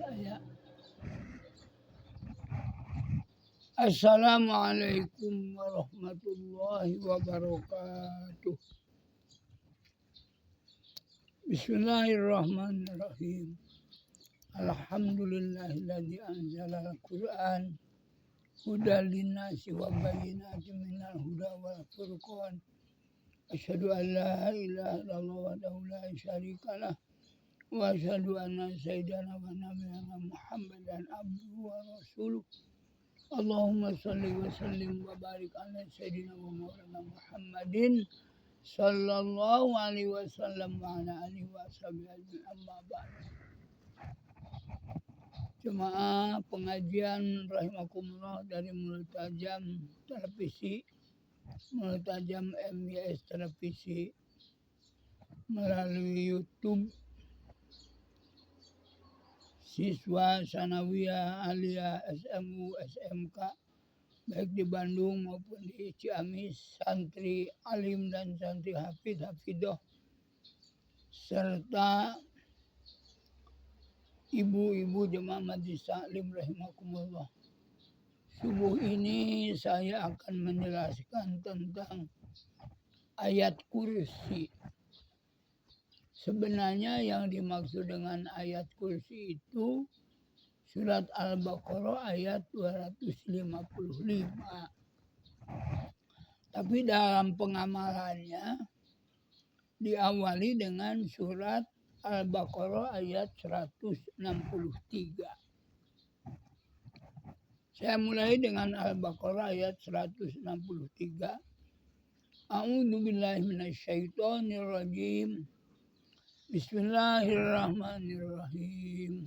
saya. Assalamualaikum warahmatullahi wabarakatuh. Bismillahirrahmanirrahim. Alhamdulillahilladzi anzala al-Qur'an hudan linnasi wa bayyinatin minal huda wal furqan. Asyhadu an la ilaha illallah wahdahu la syarika lah wa asyhadu anna sayyidana wa nabiyana Muhammadan abduhu wa rasuluh. Allahumma shalli wa sallim wa barik ala sayyidina wa maulana Muhammadin sallallahu alaihi wasallam wa ala alihi wa sahbihi amma ba'd. Jemaah pengajian rahimakumullah dari Mulut Tajam Televisi, Mulut Tajam MYS Televisi melalui YouTube siswa sanawiyah alia SMU SMK baik di Bandung maupun di Ciamis, santri alim dan santri hafid hafidoh serta ibu-ibu jemaah majelis taklim rahimakumullah. Subuh ini saya akan menjelaskan tentang ayat kursi. Sebenarnya yang dimaksud dengan ayat kursi itu surat Al-Baqarah ayat 255. Tapi dalam pengamalannya diawali dengan surat Al-Baqarah ayat 163. Saya mulai dengan Al-Baqarah ayat 163. A'udzubillahi minasyaitonirrajim. Bismillahirrahmanirrahim.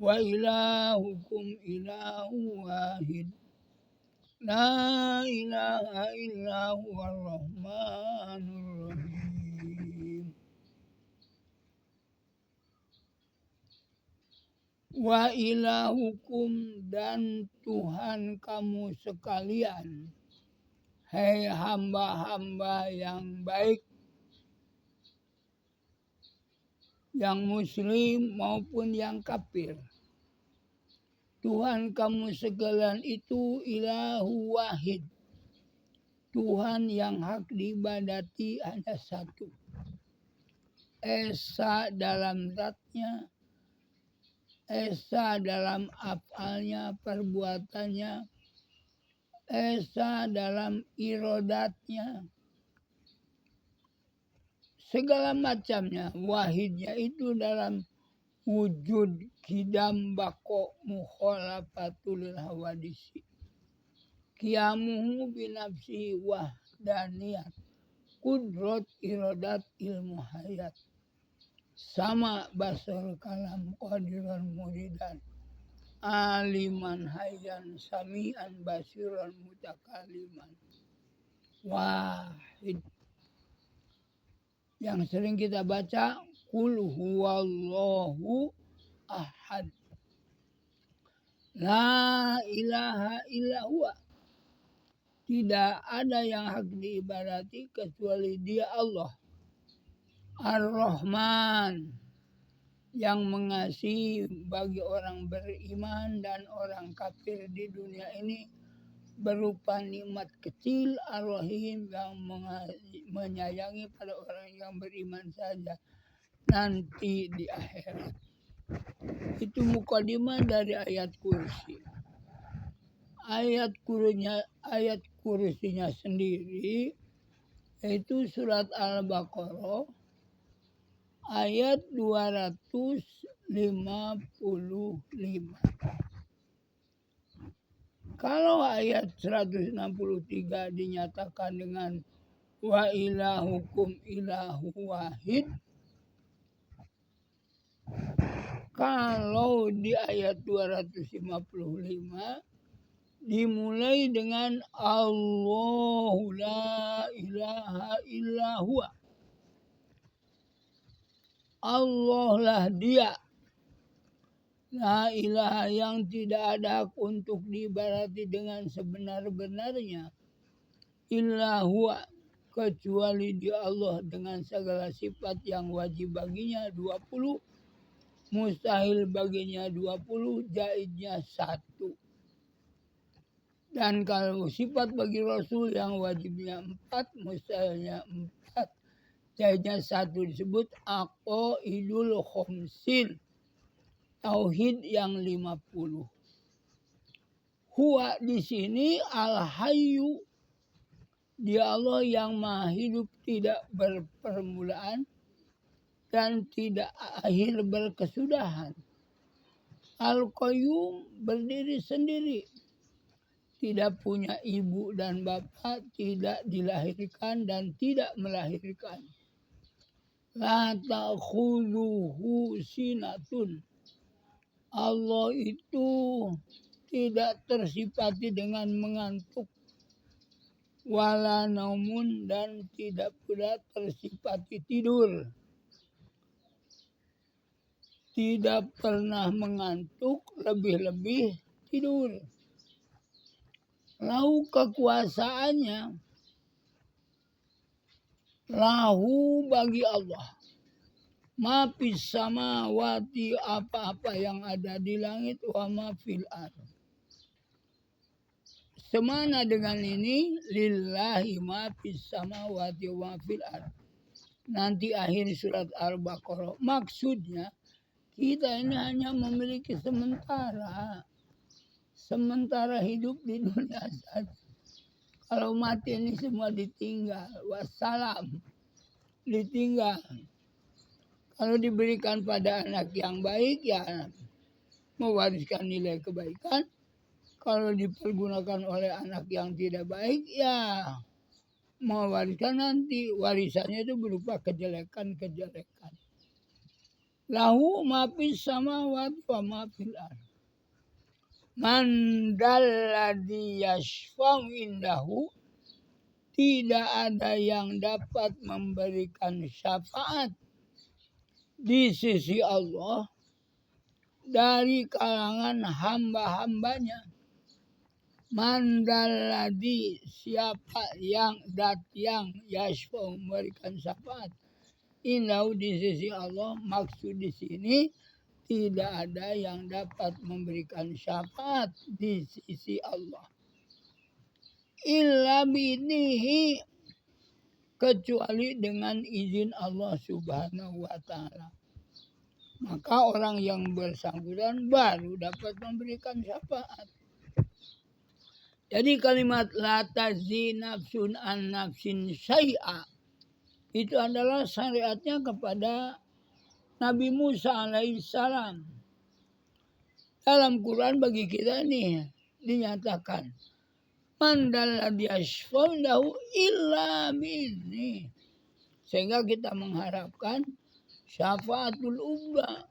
Wa ilahukum ilahu wahid. La ilaha illa huwar rahmanur rahim. Wa ilahukum dan Tuhan kamu sekalian. Hai hamba-hamba yang baik, yang muslim maupun yang kafir. Tuhan kamu sekalian itu ilahu wahid. Tuhan yang hak diibadati hanya satu. Esa dalam zatnya, esa dalam afalnya, perbuatannya, esa dalam irodatnya, segala macamnya. Wahidnya itu dalam wujud kidam bako mukhalafatul hawadisi. Qiyamuhu binafsi wahdaniyat. Kudrot irodat ilmu hayat. Sama basar kalam qadiran muridan. Aliman hayyan sami'an basiran mutakaliman. Wahid. Yang sering kita baca Qul huwallahu ahad. La ilaha illa huwa. Tidak ada yang hak diibadati kecuali Dia Allah. Ar-Rahman, yang mengasihi bagi orang beriman dan orang kafir di dunia ini berupa nikmat kecil. Ar-Rahim, yang menyayangi pada orang yang beriman saja nanti di akhirat. Itu mukadimah dari ayat kursi. Ayat kursinya sendiri yaitu surat Al-Baqarah ayat 255. Kalau ayat 163 dinyatakan dengan wa ilahukum ilahu wahid. Kalau di ayat 255 dimulai dengan Allahu la ilaha illa huwa. Allah lah Dia. La ilaha, yang tidak ada hak untuk diibadati dengan sebenar-benarnya. Illa huwa, kecuali Dia Allah dengan segala sifat yang wajib baginya 20. mustahil baginya 20, jaiznya 1. Dan kalau sifat bagi Rasul yang wajibnya 4, mustahilnya 4, jaiznya 1 disebut aqaidul khomsin, tauhid yang 50. Huwa di sini al-hayyu, dia Allah yang maha hidup, tidak berpermulaan dan tidak akhir berkesudahan. Al-qayyum, berdiri sendiri, tidak punya ibu dan bapak, tidak dilahirkan dan tidak melahirkan. La ta'khudhuhu sinatun, Allah itu tidak tersifati dengan mengantuk, wala naumun, dan tidak pula tersifati tidur. Tidak pernah mengantuk, lebih-lebih tidur. Lahu kekuasaannya, lahu bagi Allah, ma fis samawati, apa-apa yang ada di langit, wa ma fil ardh. Semana dengan ini, lillahi ma fis samawati wa fil ardh. Nanti akhir surat Al-Baqarah. Maksudnya kita ini hanya memiliki sementara hidup di dunia saja. Kalau mati ini semua ditinggal, wassalam, ditinggal. Kalau diberikan pada anak yang baik, ya mewariskan nilai kebaikan. Kalau dipergunakan oleh anak yang tidak baik, ya mewariskan nanti. Warisannya itu berupa kejelekan-kejelekan. Lahu ma fis samawati wa ma fil ardh. Man dalladzi yashfa'u indahu, tidak ada yang dapat memberikan syafaat di sisi Allah dari kalangan hamba-hambanya. Man dalladzi, siapa yang yashfa'u, memberikan syafaat indahu, di sisi Allah. Maksud di sini tidak ada yang dapat memberikan syafaat di sisi Allah illa bi'idnihi, kecuali dengan izin Allah Subhanahu wa ta'ala. Maka orang yang bersangkutan baru dapat memberikan syafaat. Jadi kalimat la tajzi nafsun an nafsin syai'a itu adalah syariatnya kepada Nabi Musa alaihissalam. Dalam Quran bagi kita ini dinyatakan, man dalladzi yashfa'u indahu illa bi'izni. Sehingga kita mengharapkan syafaatul ubba,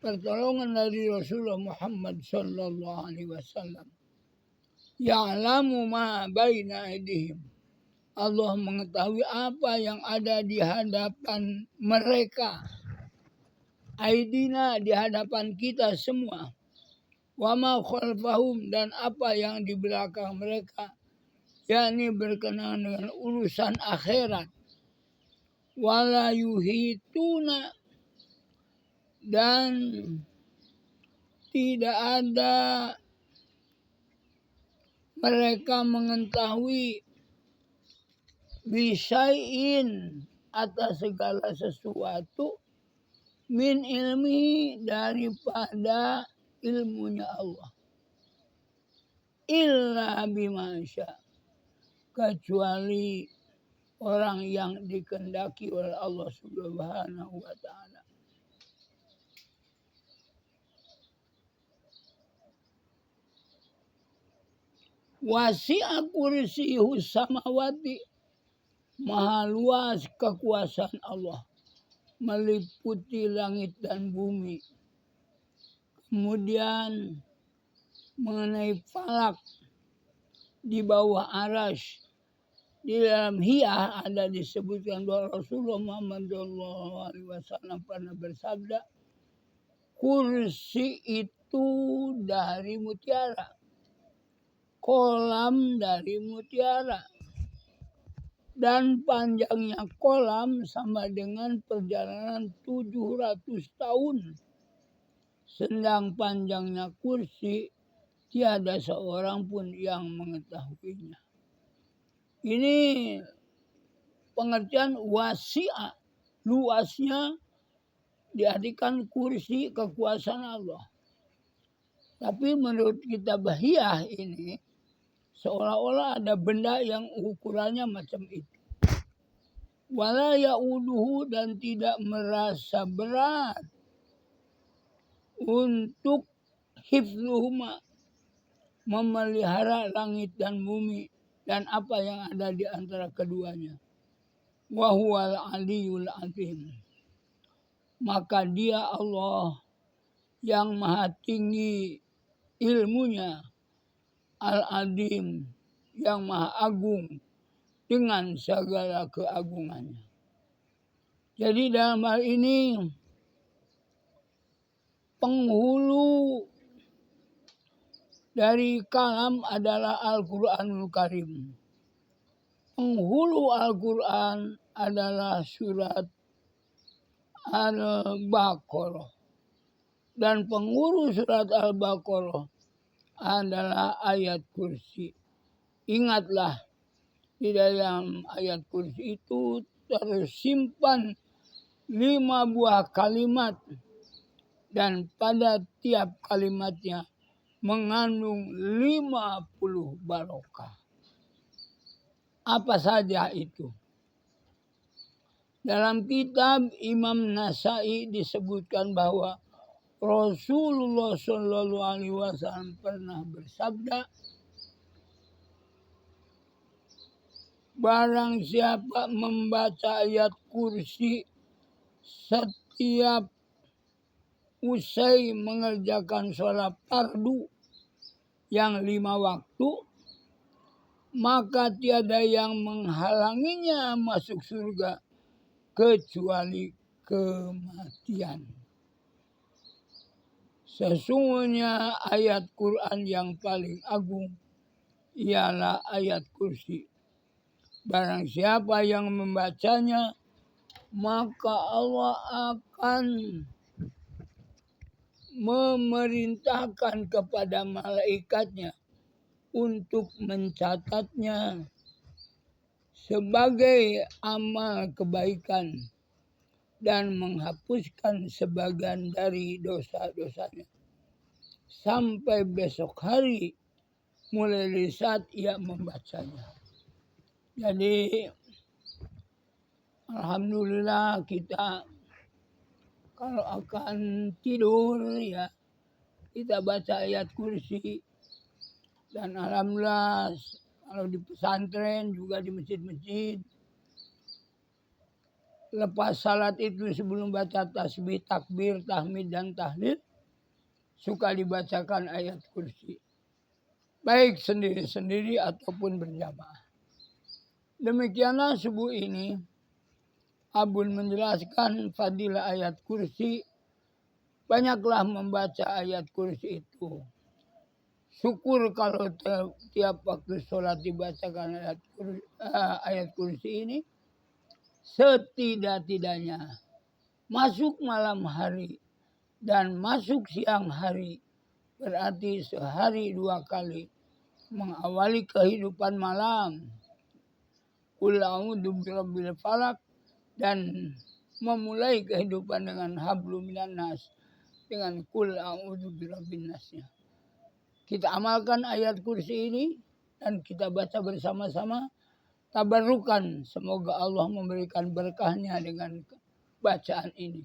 pertolongan dari Rasulullah Muhammad sallallahu alaihi wasallam. Ya'lamu ma baina aydihim, Allah mengetahui apa yang ada di hadapan mereka. Aidina, di hadapan kita semua. Wa ma khalfahum, dan apa yang di belakang mereka, yakni berkenaan dengan urusan akhirat. Wala yuhituna, dan tidak ada mereka mengetahui bisyai'in, atas segala sesuatu, min ilmi, daripada ilmunya Allah, illa bimasya, kecuali orang yang dikehendaki oleh Allah Subhanahu wa ta'ala. Wasi'a kursiyuhu samawati, maha luas kekuasaan Allah, meliputi langit dan bumi. Kemudian mengenai falak, di bawah arasy, di dalam hiyah ada disebutkan bahwa Rasulullah Muhammad SAW pernah bersabda, kursi itu dari mutiara, kolam dari mutiara, dan panjangnya kolam sama dengan perjalanan 700 tahun. sedang panjangnya kursi, tiada seorang pun yang mengetahuinya. Ini pengertian wasi'a, luasnya diartikan kursi kekuasaan Allah. Tapi menurut kitab Bahiyah ini, seolah-olah ada benda yang ukurannya macam itu. Wala ya'uduhu, dan tidak merasa berat untuk hifzuhuma, memelihara langit dan bumi dan apa yang ada di antara keduanya. Wa huwal aliyul azim. Maka dia Allah yang maha tinggi ilmunya, al-azim, yang maha agung dengan segala keagungannya. Jadi dalam hal ini penghulu dari kalam adalah Al-Quranul Karim. Penghulu Al-Quran adalah surat Al-Baqarah. Dan penghulu surat Al-Baqarah adalah ayat kursi. Ingatlah, di dalam ayat kursi itu tersimpan 5 buah kalimat, dan pada tiap kalimatnya mengandung 50 barokah. Apa saja itu? Dalam kitab Imam Nasai disebutkan bahwa Rasulullah SAW pernah bersabda, barang siapa membaca ayat kursi setiap usai mengerjakan sholat fardu yang 5 waktu, maka tiada yang menghalanginya masuk surga kecuali kematian. Sesungguhnya ayat Quran yang paling agung ialah ayat kursi. Barang siapa yang membacanya, maka Allah akan memerintahkan kepada malaikatnya untuk mencatatnya sebagai amal kebaikan dan menghapuskan sebagian dari dosa-dosanya sampai besok hari mulai dari saat ia membacanya. Jadi alhamdulillah kita kalau akan tidur ya kita baca ayat kursi. Dan alhamdulillah kalau di pesantren juga di masjid-masjid, lepas salat itu sebelum baca tasbih, takbir, tahmid dan tahlil suka dibacakan ayat kursi. Baik sendiri-sendiri ataupun berjamaah. Demikianlah subuh ini Abun menjelaskan fadilah ayat kursi. Banyaklah membaca ayat kursi itu. Syukur kalau tiap waktu sholat dibacakan ayat kursi ini. Setidak-tidaknya masuk malam hari dan masuk siang hari. Berarti sehari 2 kali mengawali kehidupan malam. Qul a'udzu birabbil falaq, dan memulai kehidupan dengan hablum minan nas dengan qul a'udzu birabbin nasnya. Kita amalkan ayat kursi ini dan kita baca bersama-sama. Tabarukan, semoga Allah memberikan berkahnya dengan bacaan ini.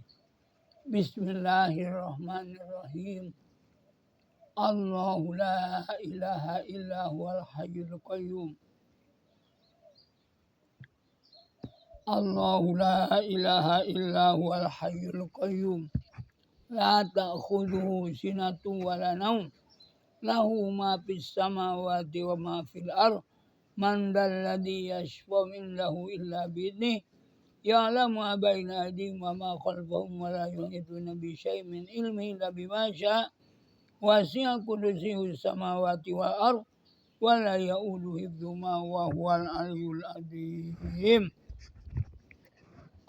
Bismillahirrahmanirrahim. Allahu la ilaha illa huwal hayyul qayyum. Allahu la ilaha illa huwal hayyul qayyum. La ta'khudhuhu sinatun wa la naum. Lahu ma fis samawati wa ma fil ardh. Man dalladzi yashfa'u indahu illa bi'idhnihi. Ya'lamu ma baina aydihim wa ma khalfahum wa la yuhituna bi syai'in min ilmihi illa bima syaa'. Wasi'a kursiyyuhus samawati wal ardh wa la ya'uduhu hifdzuhuma wa huwal aliyyul azim.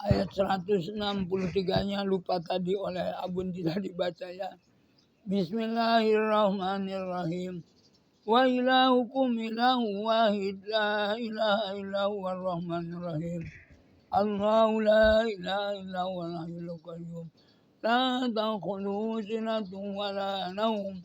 Ayat 163-nya lupa tadi oleh Abun tidak dibaca ya. Bismillahirrahmanirrahim. Wa ilahukum ilahu wahid la ilaha illa huwa ar-rahmanir rahim. Allahu la ilaha illa huwa al-hayyul qayyum. La ta'khudhuhu sinatun wa la nawm.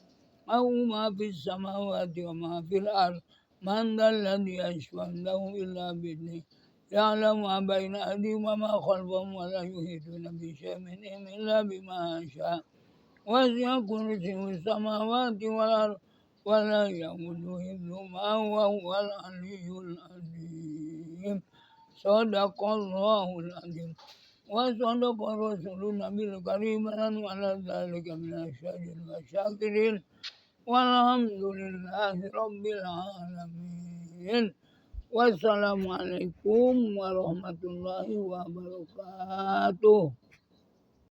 Lahu ma fis samawati wa ma fil ardh. Man dhal ladzi yashfa'u 'indahu illa bi'idhnihi. يعلم ما بين أيديهم وما خلفهم ولا يحيطون بشيء من علمه إلا بما شاء وسع كرسيه السماوات والأرض ولا يئوده حفظهما وهو العلي العظيم. صدق الله العظيم وصدق رسول النبي الكريم وعلى ذلك من الشاهدين والشاكرين والحمد لله رب العالمين. Wassalamualaikum warahmatullahi wabarakatuh.